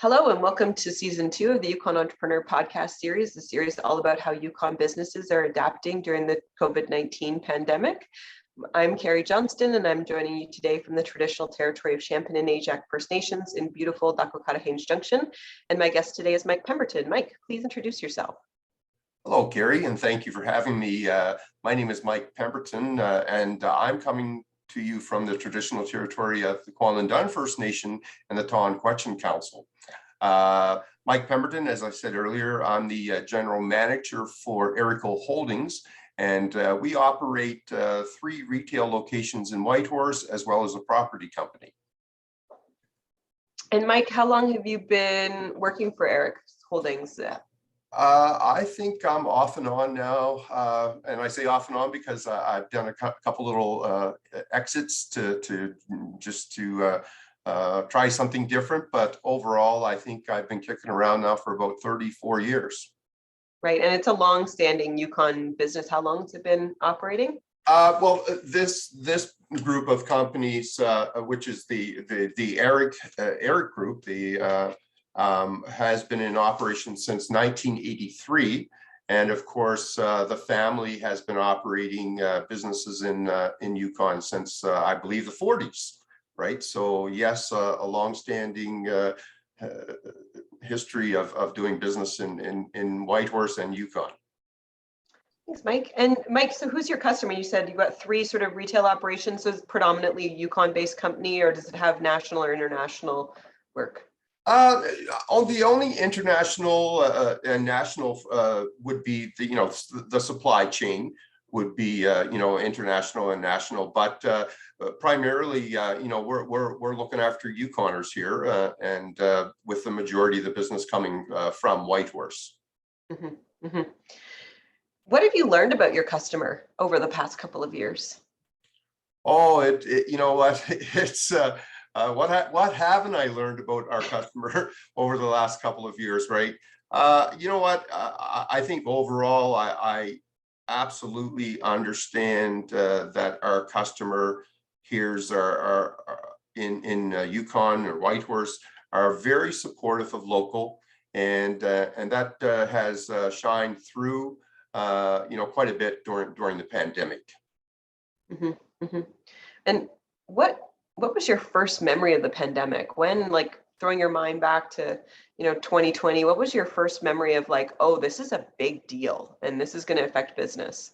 Hello and welcome to season 2 of the Yukon Entrepreneur podcast series. The series is all about how Yukon businesses are adapting during the COVID-19 pandemic. I'm Carrie Johnston and I'm joining you today from the traditional territory of Champagne and Ajax First Nations in beautiful Dakwakata-Haines Junction. And my guest today is Mike Pemberton. Mike, please introduce yourself. Hello, Gary, and thank you for having me. My name is Mike Pemberton, and I'm coming to you from the traditional territory of the Kwalin First Nation and the Tawan-Quechin Council. Mike Pemberton, as I said earlier, I'm the general manager for Erikco Holdings, and we operate 3 retail locations in Whitehorse as well as a property company. And Mike, how long have you been working for Erikco Holdings? I think I'm off and on now, and I say off and on because I've done a couple little exits to try something different. But overall, I think I've been kicking around now for about 34 years. Right, and it's a long-standing Yukon business. How long has it been operating? Well, this group of companies, which is the Eric Group, has been in operation since 1983, and of course, the family has been operating businesses in Yukon since I believe the 40s. Right, so yes, a long-standing history of doing business in Whitehorse and Yukon. Thanks, Mike. And Mike, so who's your customer? You said you've got 3 sort of retail operations. So is it predominantly a Yukon-based company, or does it have national or international work? The only international and national would be the supply chain would be international and national, but primarily we're looking after Yukoners here, and with the majority of the business coming from Whitehorse. Mm-hmm. Mm-hmm. What have you learned about your customer over the past couple of years? Oh, you know what, it's what haven't I learned about our customer over the last couple of years, right? You know what, I think overall I absolutely understand that our customer here's our in Yukon or Whitehorse are very supportive of local, and that has shined through quite a bit during the pandemic. Mm-hmm. Mm-hmm. And what was your first memory of the pandemic? When, like, throwing your mind back to 2020, what was your first memory of, like, oh, this is a big deal and this is going to affect business?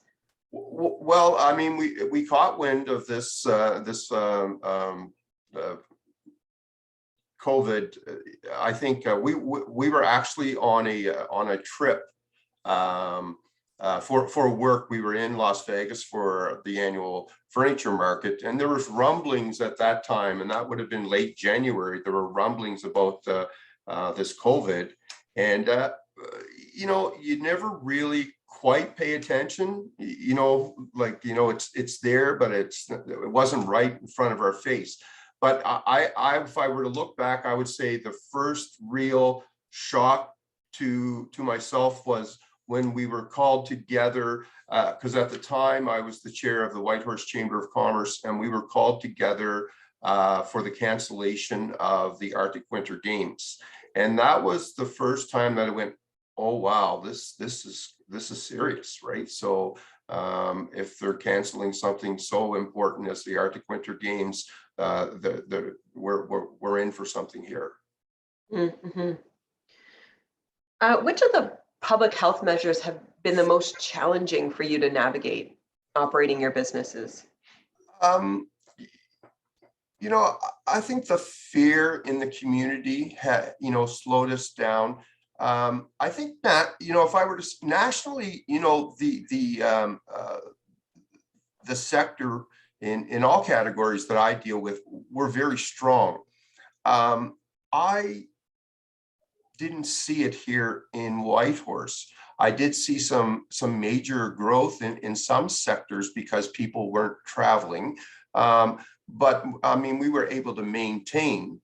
Well, I mean, we caught wind of this COVID. I think we were actually on a trip for work. We were in Las Vegas for the annual furniture market, and there was rumblings at that time, and that would have been late January. There were rumblings about this COVID, and you never really quite pay attention. It's there, but it wasn't right in front of our face. But if I were to look back, I would say the first real shock to myself was when we were called together, because at the time I was the chair of the Whitehorse Chamber of Commerce, and we were called together for the cancellation of the Arctic Winter Games. And that was the first time that I went, oh wow, this is serious, right? So if they're canceling something so important as the Arctic Winter Games, we're in for something here. Mm-hmm. Which of the public health measures have been the most challenging for you to navigate operating your businesses? I think the fear in the community slowed us down. I think that, if I were to nationally, the sector in all categories that I deal with, we're very strong. I didn't see it here in Whitehorse. I did see some major growth in some sectors because people weren't traveling. But I mean, we were able to maintain.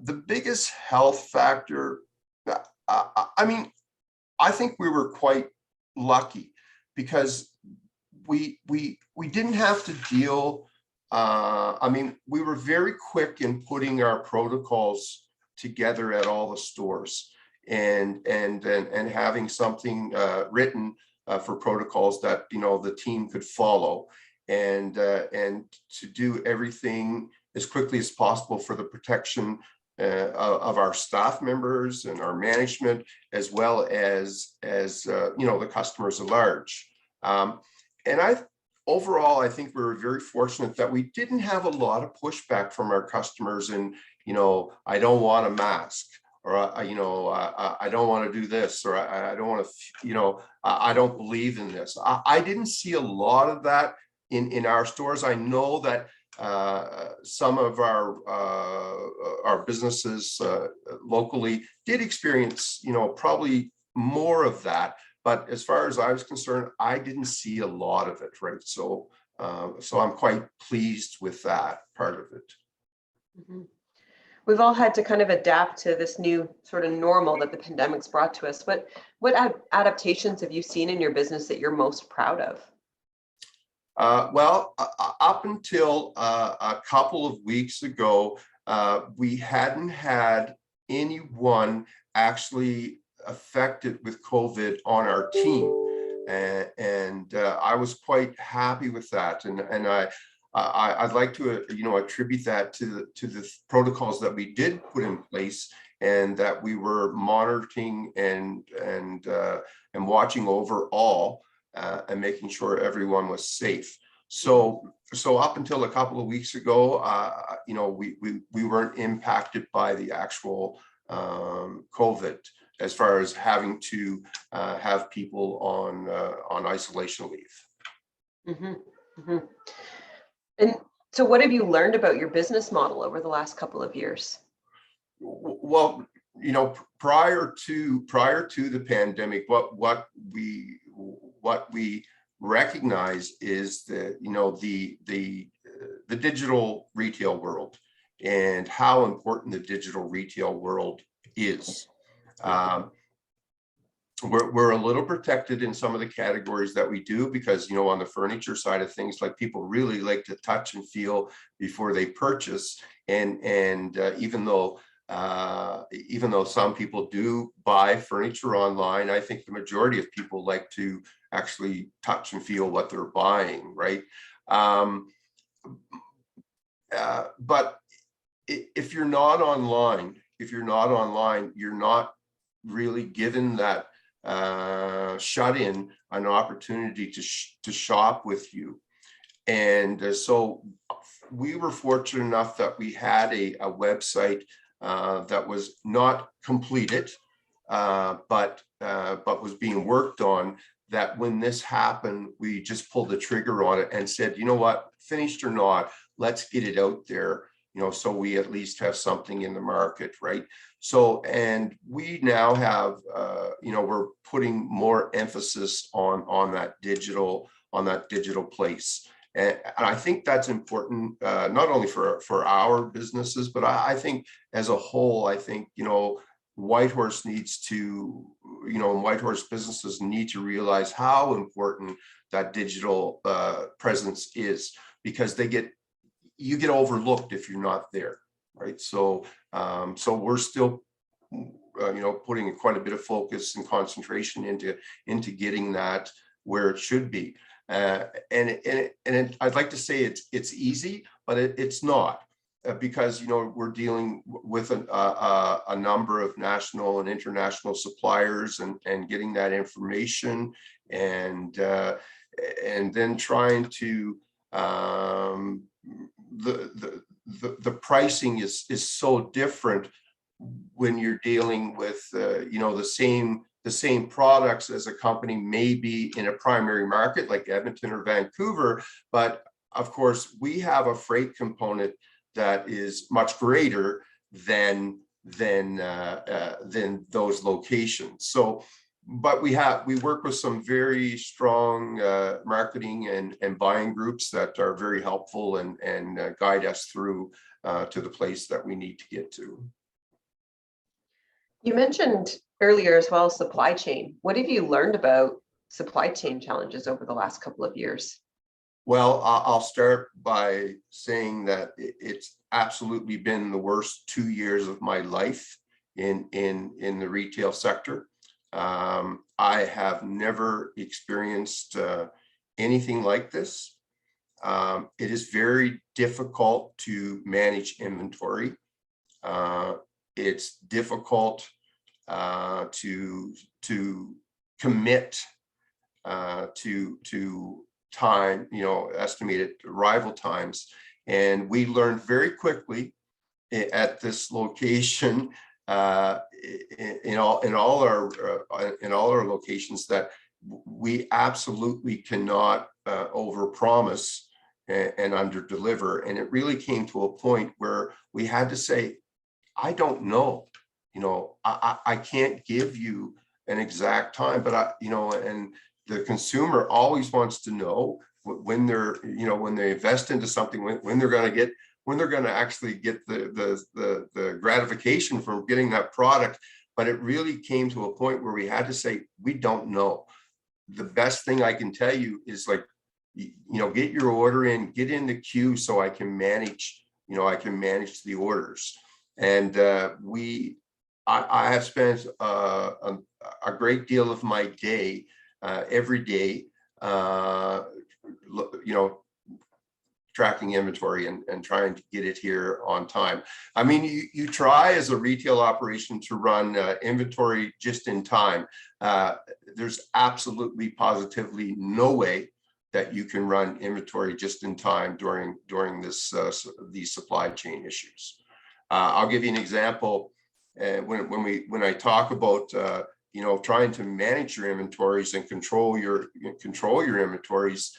The biggest health factor, I think we were quite lucky because we didn't have to deal I mean, we were very quick in putting our protocols together at all the stores, and having something written for protocols that the team could follow, and to do everything as quickly as possible for the protection of our staff members and our management, as well as the customers at large. And overall, I think we were very fortunate that we didn't have a lot of pushback from our customers, and I don't want a mask, or I don't want to do this, or I don't want to, I don't believe in this. I didn't see a lot of that in our stores. I know that some of our businesses locally did experience, probably more of that. But as far as I was concerned, I didn't see a lot of it, right? So I'm quite pleased with that part of it. Mm-hmm. We've all had to kind of adapt to this new sort of normal that the pandemic's brought to us. What adaptations have you seen in your business that you're most proud of? Well, up until a couple of weeks ago, we hadn't had anyone actually affected with COVID on our team, and I was quite happy with that. And I'd like to attribute that to the protocols that we did put in place, and that we were monitoring and watching over all, and making sure everyone was safe. So up until a couple of weeks ago, we weren't impacted by the actual COVID, as far as having to have people on isolation leave. Mm-hmm. Mm-hmm. And so what have you learned about your business model over the last couple of years? Well, prior to the pandemic, what we recognize is that the digital retail world, and how important the digital retail world is. We're a little protected in some of the categories that we do, because on the furniture side of things, like, people really like to touch and feel before they purchase, and even though some people do buy furniture online, I think the majority of people like to actually touch and feel what they're buying, right? But if you're not online, you're not really given that shut in an opportunity to shop with you. And so we were fortunate enough that we had a website that was not completed, but was being worked on, that when this happened, we just pulled the trigger on it and said, you know what, finished or not, let's get it out there, so we at least have something in the market, right? So, and we now have, we're putting more emphasis on that digital place. And I think that's important, not only for our businesses, but I think as a whole, I think, Whitehorse needs to, Whitehorse businesses need to realize how important that digital presence is, because you get overlooked if you're not there, right? So we're still, putting quite a bit of focus and concentration into getting that where it should be. And I'd like to say it's easy, but it's not, because we're dealing with a number of national and international suppliers, and getting that information, and then trying to the pricing is so different when you're dealing with the same products as a company may be in a primary market like Edmonton or Vancouver, but of course we have a freight component that is much greater than those locations. So, but we work with some very strong marketing and buying groups that are very helpful and guide us through to the place that we need to get to. You mentioned earlier as well, supply chain. What have you learned about supply chain challenges over the last couple of years? Well, I'll start by saying that it's absolutely been the worst 2 years of my life in the retail sector. I have never experienced anything like this. It is very difficult to manage inventory. It's difficult to commit to time, estimated arrival times. And we learned very quickly at this location, in all our locations, that we absolutely cannot overpromise and underdeliver. And it really came to a point where we had to say, I don't know, I can't give you an exact time, but and the consumer always wants to know when they're, when they invest into something, when they're going to actually get the gratification from getting that product. But it really came to a point where we had to say, we don't know. The best thing I can tell you is, like, get your order in, get in the queue so I can manage, the orders. And I have spent a great deal of my day, every day, tracking inventory and trying to get it here on time. I mean, you try as a retail operation to run inventory just in time. There's absolutely, positively no way that you can run inventory just in time during these supply chain issues. I'll give you an example. When I talk about trying to manage your inventories and control your inventories,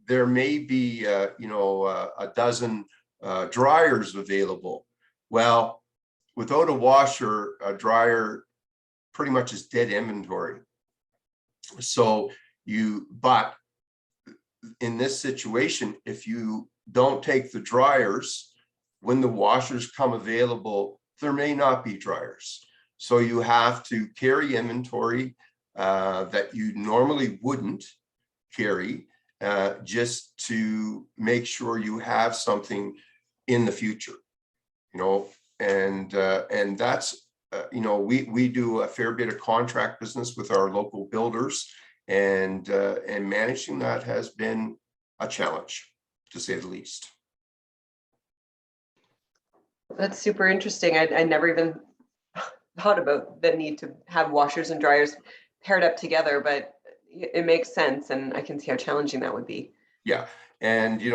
there may be a dozen dryers available. Well, without a washer, a dryer pretty much is dead inventory. So but in this situation, if you don't take the dryers, when the washers come available, there may not be dryers. So you have to carry inventory that you normally wouldn't carry, just to make sure you have something in the future, and that's, we do a fair bit of contract business with our local builders, and managing that has been a challenge, to say the least. That's super interesting. I never even thought about the need to have washers and dryers paired up together, but it makes sense, and I can see how challenging that would be. Yeah, and it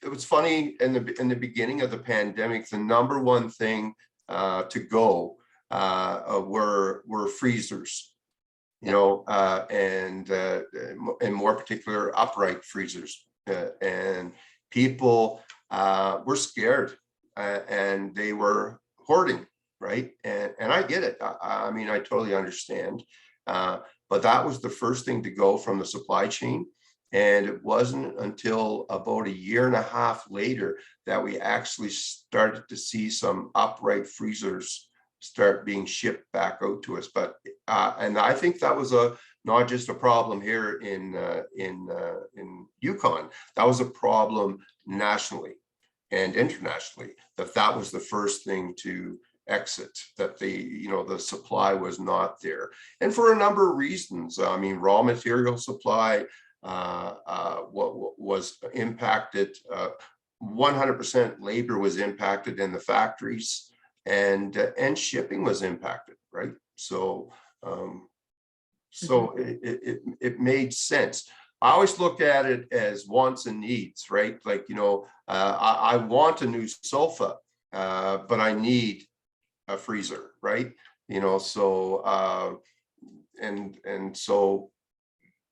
was funny in the beginning of the pandemic. The number one thing to go were freezers, and more particular upright freezers, and people were scared, and they were hoarding, right? And I get it. I mean, I totally understand. But that was the first thing to go from the supply chain. And it wasn't until about 1.5 years later that we actually started to see some upright freezers start being shipped back out to us. But and I think that was not just a problem here in Yukon. That was a problem nationally and internationally. That was the first thing to exit, that the supply was not there, and for a number of reasons. I mean, raw material supply was impacted. 100% labor was impacted in the factories, and shipping was impacted, right? So it made sense. I always looked at it as wants and needs, right? Like, I want a new sofa, but I need a freezer, right? So so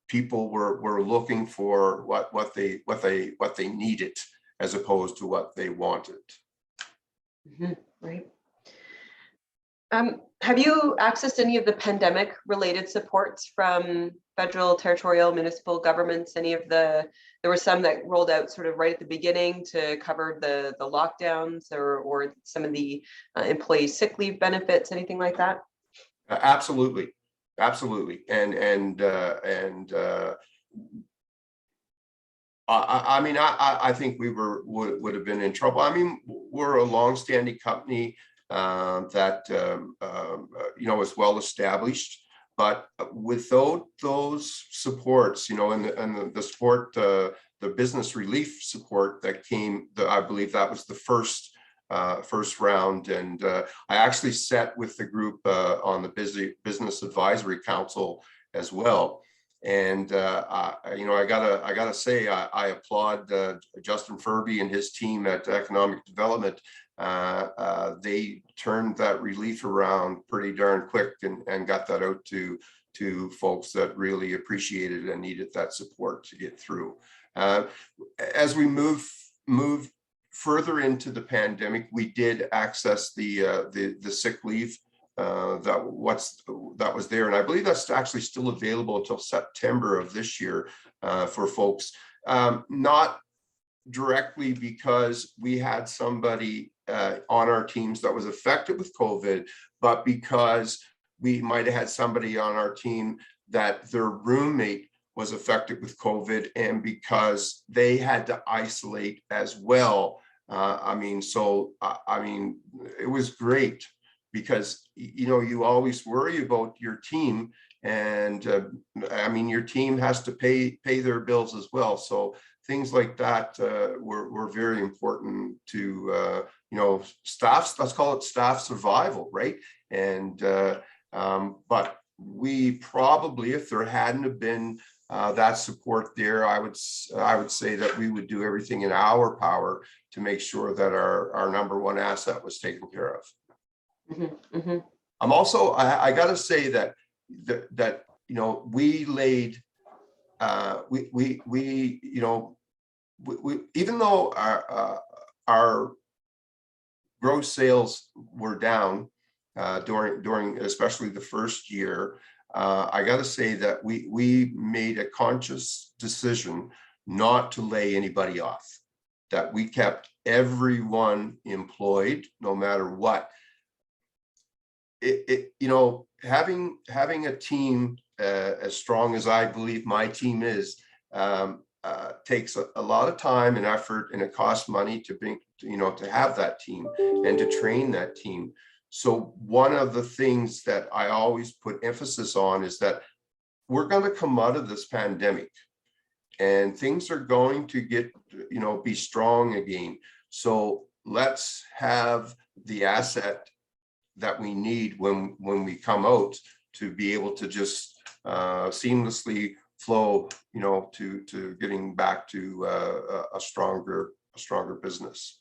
people were looking for what they needed as opposed to what they wanted. Mm-hmm. Right. Have you accessed any of the pandemic related supports from federal, territorial, municipal governments? There were some that rolled out sort of right at the beginning to cover the lockdowns, or some of the employee sick leave benefits, anything like that? Absolutely. Absolutely. I mean, I think we would have been in trouble. I mean, we're a long-standing company that you know, is well established, but without those supports, you know, and the support, the business relief support that came, I believe that was the first round, and I actually sat with the group on the business advisory council as well. And you know, I gotta say, I applaud Justin Furby and his team at Economic Development. They turned that relief around pretty darn quick, and got that out to folks that really appreciated and needed that support to get through. As we move further into the pandemic, we did access the sick leave that was there, and I believe that's actually still available until September of this year for folks. Not directly because we had somebody on our teams that was affected with COVID, but because we might have had somebody on our team that their roommate was affected with COVID, and because they had to isolate as well. I mean, so I mean, it was great, because you know, you always worry about your team, and I mean, your team has to pay their bills as well. So things like that were very important to you know, staff. Let's call it staff survival, right? And but we probably, if there hadn't have been that support there, I would say that we would do everything in our power to make sure that our number one asset was taken care of. Mm-hmm, mm-hmm. I'm also, I got to say that you know, we laid you know, we even though our gross sales were down during especially the first year, I got to say that we made a conscious decision not to lay anybody off, that we kept everyone employed no matter what. You know, having a team as strong as I believe my team is, takes a lot of time and effort, and it costs money to bring, you know, to have that team and to train that team. So one of the things that I always put emphasis on is that we're going to come out of this pandemic, and things are going to get, you know, be strong again. So let's have the asset that we need when we come out to be able to just seamlessly flow, you know, to getting back to a stronger business.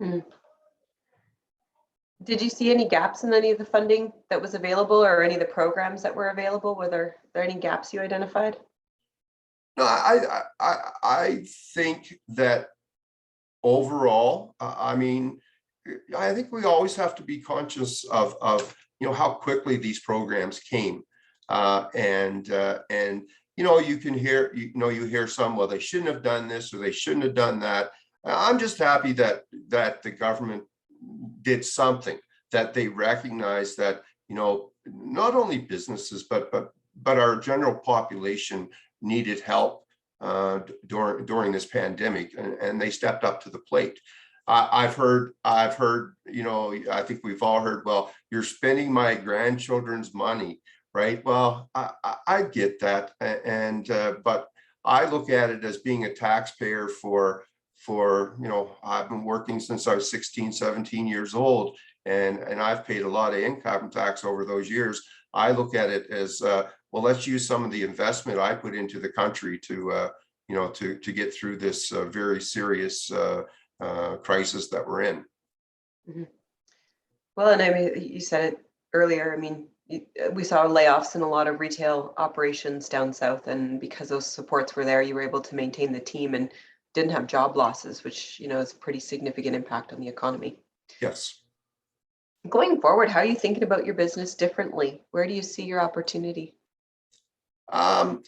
Mm-hmm. Did you see any gaps in any of the funding that was available, or any of the programs that were available? Were there any gaps you identified? No, I think that overall, I mean, I think we always have to be conscious of you know, how quickly these programs came, and you know, you can hear, you know, you hear some, well, they shouldn't have done this or they shouldn't have done that. I'm just happy that the government did something, that they recognize that, you know, not only businesses but our general population needed help during this pandemic, and they stepped up to the plate. I've heard, you know, I think we've all heard, well, you're spending my grandchildren's money, right? Well, I get that, and but I look at it as being a taxpayer for, you know, I've been working since I was 16, 17 years old, and I've paid a lot of income tax over those years. I look at it as, well, let's use some of the investment I put into the country to, you know, to get through this very serious crisis that we're in. Mm-hmm. Well, and I mean, you said it earlier, I mean, we saw layoffs in a lot of retail operations down south, and because those supports were there, you were able to maintain the team and didn't have job losses, which, you know, is a pretty significant impact on the economy. Yes. Going forward, how are you thinking about your business differently? Where do you see your opportunity? As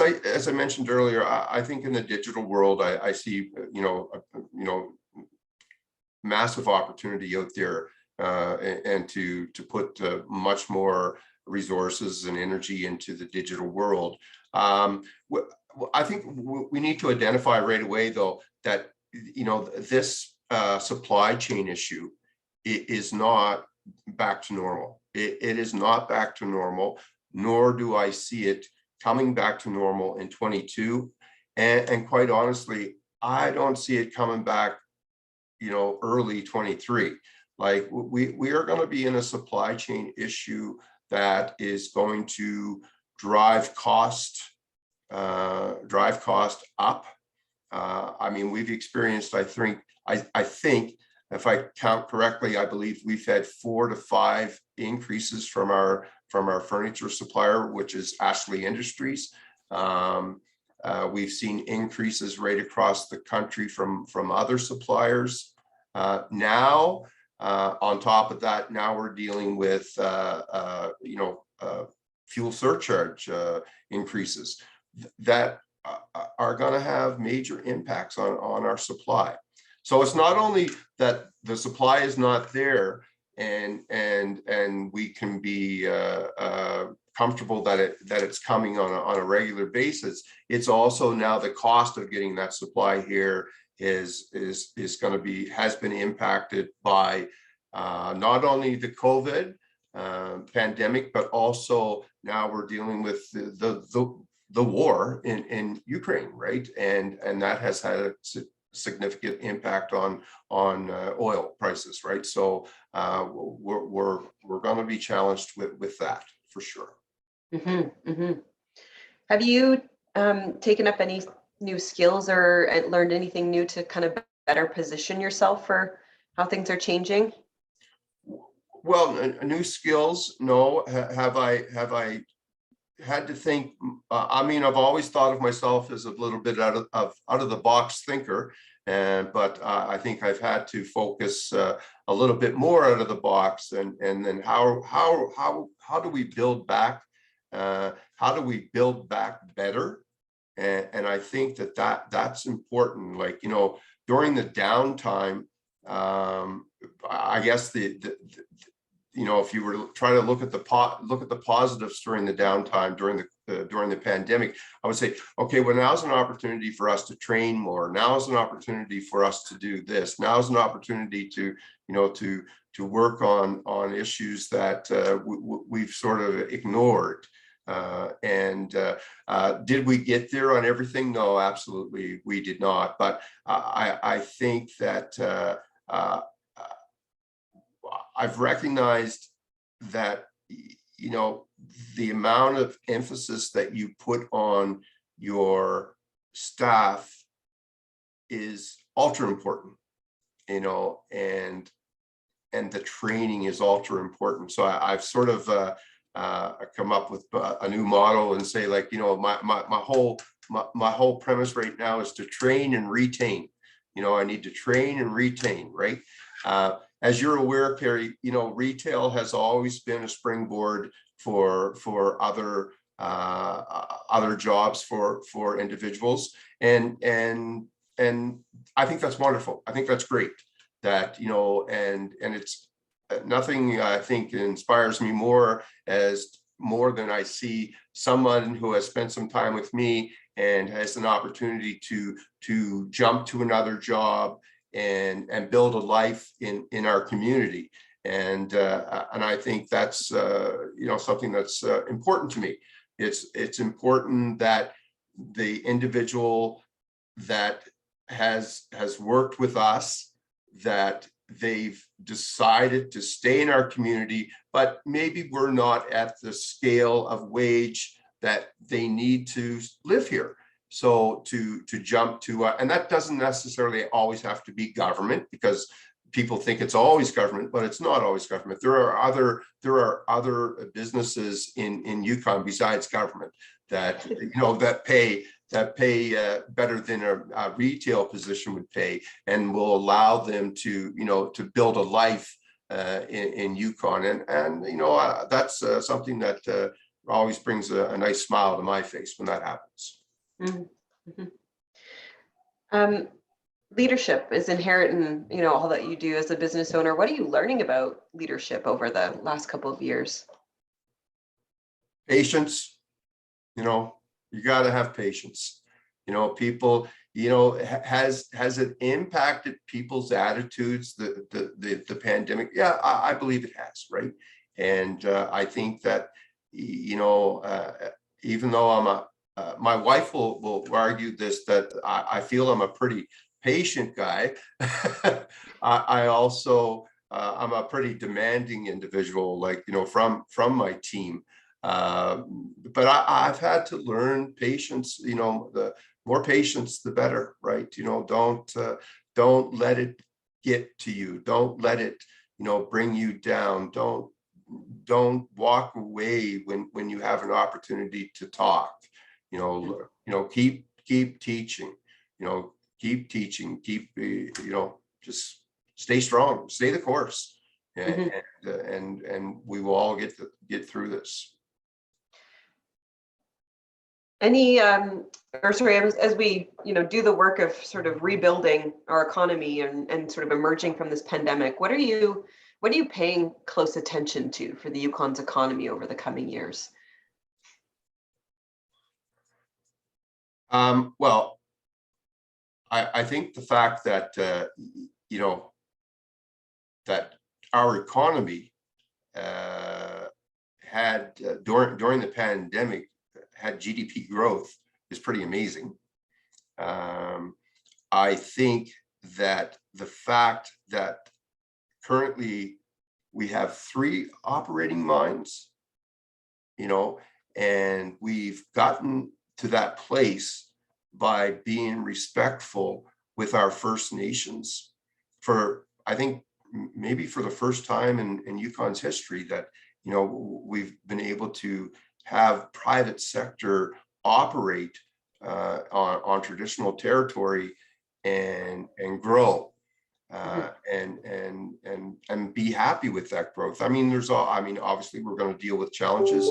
I mentioned earlier, I think in the digital world, I see, you know, massive opportunity out there, and to put much more resources and energy into the digital world. I think we need to identify right away, though, that this supply chain issue is not back to normal. It is not back to normal, nor do I see it coming back to normal in 22. And quite honestly, I don't see it coming back, early 23. Like we are going to be in a supply chain issue that is going to drive cost up. I mean, we've experienced, I think, if I count correctly, I believe we've had 4 to 5 increases from our furniture supplier, which is Ashley Industries. We've seen increases right across the country from other suppliers. Now, on top of that, now we're dealing with fuel surcharge increases that are going to have major impacts on our supply. So it's not only that the supply is not there and we can be comfortable that it's coming on a regular basis. It's also now the cost of getting that supply here has been impacted by not only the COVID pandemic, but also now we're dealing with the war in Ukraine, right? And that has had a significant impact on oil prices, right? So we're going to be challenged with that for sure. Mm-hmm, mm-hmm. Have you taken up any new skills or learned anything new to kind of better position yourself for how things are changing? Well, new skills, no. Have I had to think? I mean, I've always thought of myself as a little bit out of the box thinker, but I think I've had to focus a little bit more out of the box, and then how do we build back? How do we build back better? And I think that's important. Like, during the downtime, I guess if you were to try to look at the positives during the downtime, during the pandemic, I would say, okay, well, now's an opportunity for us to train more. Now is an opportunity for us to do this. Now is an opportunity to work on issues that we've sort of ignored. Did we get there on everything? No, absolutely, we did not. But I think that I've recognized that, the amount of emphasis that you put on your staff is ultra important, and the training is ultra important. So I've sort of come up with a new model and say, like, my whole premise right now is to train and retain. I need to train and retain, right? As you're aware, Carrie, retail has always been a springboard for other jobs for individuals, and I think that's wonderful. I think that's great. That and it's nothing I think inspires me more than I see someone who has spent some time with me and has an opportunity to jump to another job and build a life in our community, and I think that's something that's important to me. It's important that the individual that has worked with us, that they've decided to stay in our community, but maybe we're not at the scale of wage that they need to live here. So to jump to, and that doesn't necessarily always have to be government, because people think it's always government, but it's not always government. There are other businesses in Yukon besides government that pay better than a retail position would pay, and will allow them to build a life in Yukon, and that's something that always brings a nice smile to my face when that happens. Mm-hmm. Leadership is inherent in all that you do as a business owner. What are you learning about leadership over the last couple of years? Patience, you know, you got to have patience. You know, people, has it impacted people's attitudes, the pandemic? Yeah, I believe it has, right? And I think that, even though my wife will argue this, that I feel I'm a pretty patient guy. I also, I'm a pretty demanding individual, like, from my team. But I've had to learn patience. The more patience, the better, right? Don't let it get to you. Don't let it, bring you down. Don't walk away when you have an opportunity to talk. Keep teaching. Keep teaching. Just stay strong. Stay the course, and we will all get through this. Any, or sorry, as we, do the work of sort of rebuilding our economy and sort of emerging from this pandemic, what are you paying close attention to for the Yukon's economy over the coming years? Well, I think the fact that, that our economy had during the pandemic had GDP growth is pretty amazing. I think that the fact that currently we have 3 operating mines, and we've gotten to that place by being respectful with our First Nations for, I think, maybe for the first time in Yukon's history, that, we've been able to have private sector operate on traditional territory and grow and be happy with that growth. Obviously we're going to deal with challenges,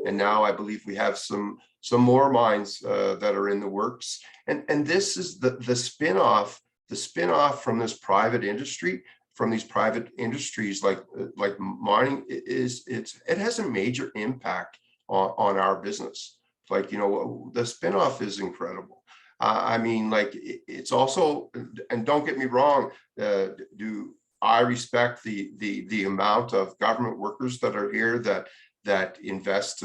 and now I believe we have some more mines that are in the works, and this is the spin-off from this private industry, from these private industries like mining. It has a major impact on our business. Like, the spin-off is incredible. It's also, and don't get me wrong, I respect the amount of government workers that are here that invest,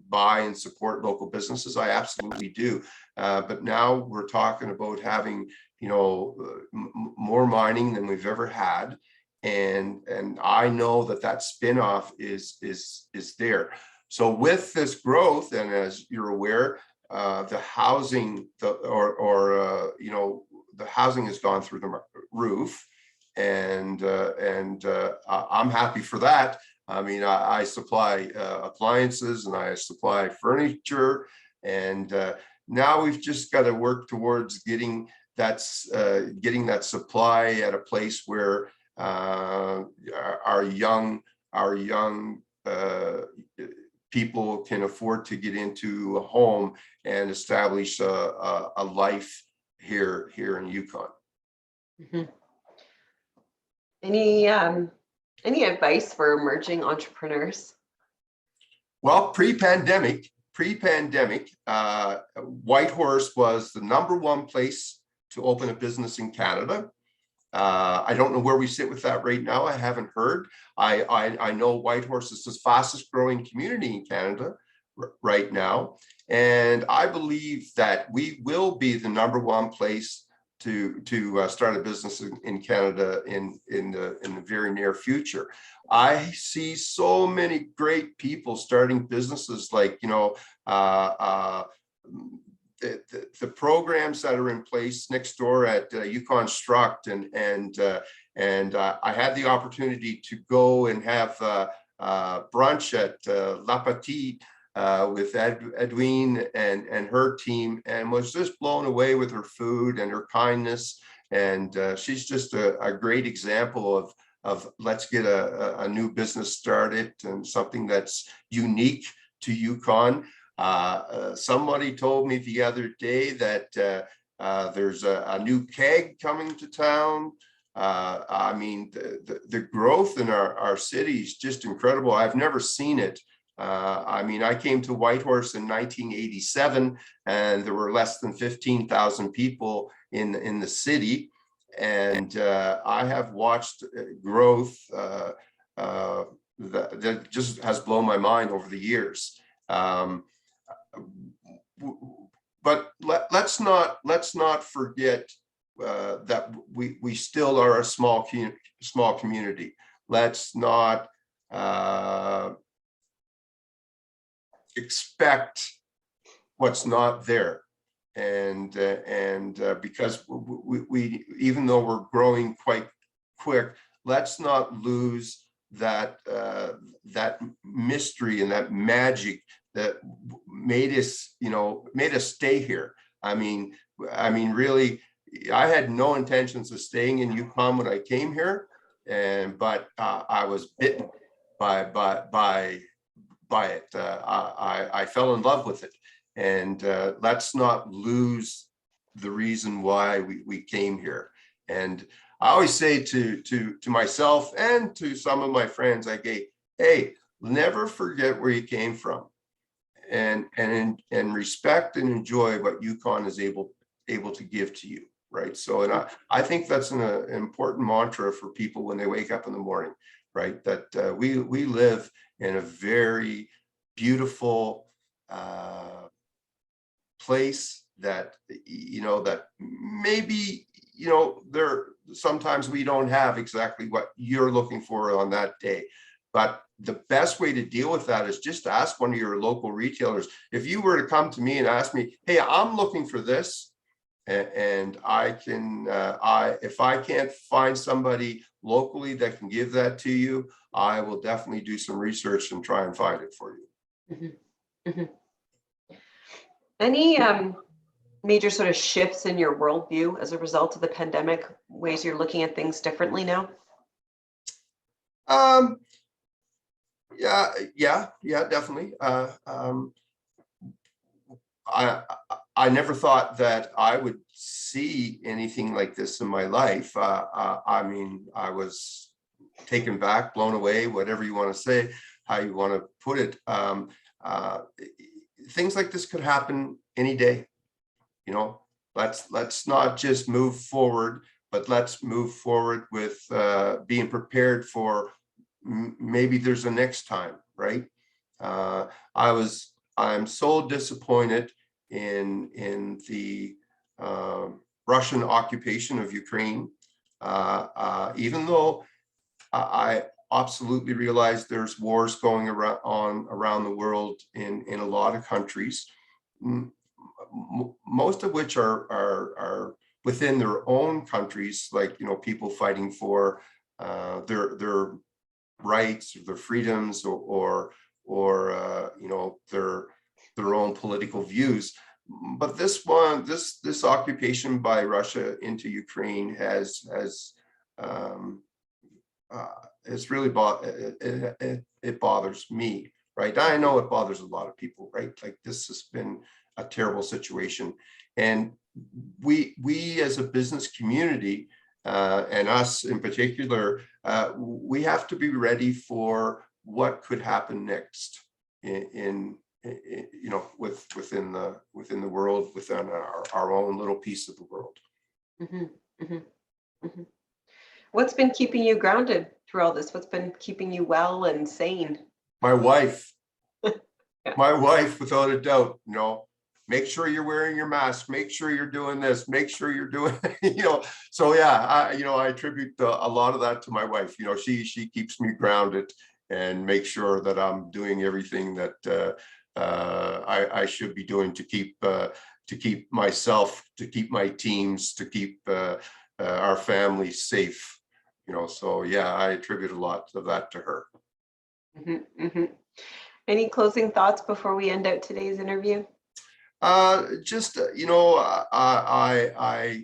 buy and support local businesses. I absolutely do. But now we're talking about having, more mining than we've ever had. And I know that spin-off is there. So with this growth, and as you're aware, the housing, the housing has gone through the roof, and I'm happy for that. I supply appliances, and I supply furniture, and now we've just got to work towards getting that supply at a place where our young people can afford to get into a home and establish a life here in Yukon. Mm-hmm. Any advice for emerging entrepreneurs? Well, pre-pandemic, Whitehorse was the #1 place to open a business in Canada. I don't know where we sit with that right now. I haven't heard. I know Whitehorse is the fastest growing community in Canada right now, and I believe that we will be the #1 place to start a business in Canada in the very near future. I see so many great people starting businesses, like the programs that are in place next door at Yukon Struct, and I had the opportunity to go and have brunch at La Petite with Edwin and her team, and was just blown away with her food and her kindness. And she's just a great example of let's get a new business started, and something that's unique to Yukon. Somebody told me the other day that there's a new keg coming to town. The growth in our city is just incredible. I've never seen it I mean, I came to Whitehorse in 1987, and there were less than 15,000 people in the city. And I have watched growth that just has blown my mind over the years. But let's not forget that we still are a small community. Let's not expect what's not there. And because we even though we're growing quite quick, let's not lose that that mystery and that magic that made us stay here. I mean, really, I had no intentions of staying in Yukon when I came here, but I was bitten by it. I fell in love with it, and let's not lose the reason why we came here. And I always say to myself and to some of my friends, I go, hey, never forget where you came from, and respect and enjoy what Yukon is able to give to you, right? So, and I think that's an important mantra for people when they wake up in the morning, right? That we live in a very beautiful place that that maybe there sometimes we don't have exactly what you're looking for on that day. But the best way to deal with that is just ask one of your local retailers. If you were to come to me and ask me, hey, I'm looking for this, and I can, if I can't find somebody locally that can give that to you, I will definitely do some research and try and find it for you. Mm-hmm. Mm-hmm. Any major sort of shifts in your worldview as a result of the pandemic, ways you're looking at things differently now? Yeah, definitely. I never thought that I would see anything like this in my life. I mean, I was taken back, blown away, whatever you want to say, how you want to put it. Things like this could happen any day. Let's not just move forward, but let's move forward with being prepared for maybe there's a next time, right? I'm so disappointed in the Russian occupation of Ukraine, even though I absolutely realize there's wars going around the world in a lot of countries, most of which are within their own countries, like people fighting for their rights, or their freedoms, or their own political views. But this occupation by Russia into Ukraine has it's really it bothers me, right? I know it bothers a lot of people, right? Like, this has been a terrible situation, and we as a business community, and us in particular, we have to be ready for what could happen next within the world, within our own little piece of the world. Mm-hmm, mm-hmm, mm-hmm. What's been keeping you grounded through all this? What's been keeping you well and sane? My wife. My wife, without a doubt. Make sure you're wearing your mask, make sure you're doing this, make sure you're doing so yeah, I attribute a lot of that to my wife. She keeps me grounded and make sure that I'm doing everything that I should be doing to keep myself, to keep my teams, to keep our family safe. So yeah, I attribute a lot of that to her. Mm-hmm, mm-hmm. Any closing thoughts before we end out today's interview? Just I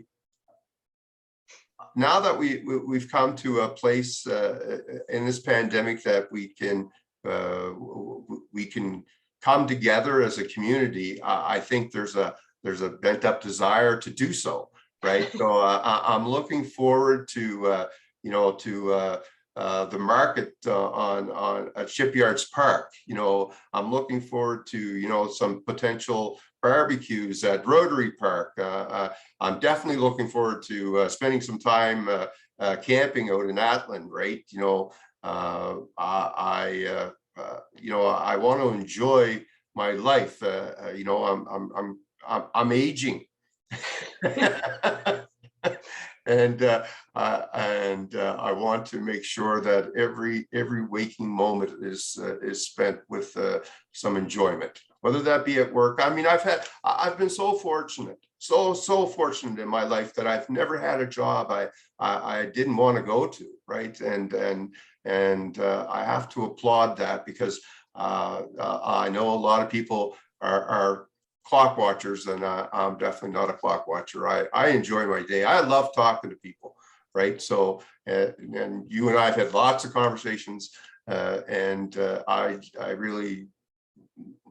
now that we've come to a place in this pandemic that we can come together as a community, I think there's a bent up desire to do so, right? So I'm looking forward to the market on at Shipyards Park. You know, I'm looking forward to, you know, some potential barbecues at Rotary Park. I'm definitely looking forward to spending some time camping out in Atlin, right? You know, you know, I want to enjoy my life. You know, I'm aging. And I want to make sure that every waking moment is spent with some enjoyment, whether that be at work. I mean, I've been so fortunate, so fortunate in my life that I've never had a job I didn't want to go to, right? And I have to applaud that, because I know a lot of people are clock watchers, and I'm definitely not a clock watcher. I enjoy my day. I love talking to people, right? So, and you and I have had lots of conversations, and I really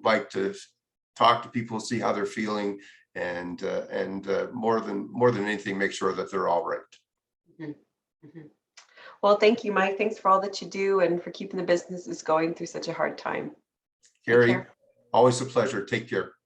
like to talk to people, see how they're feeling, and more than anything, make sure that they're all right. Mhm. Mhm. Well, thank you, Mike. Thanks for all that you do and for keeping the businesses going through such a hard time. Take Carrie, care. always a pleasure. Take care.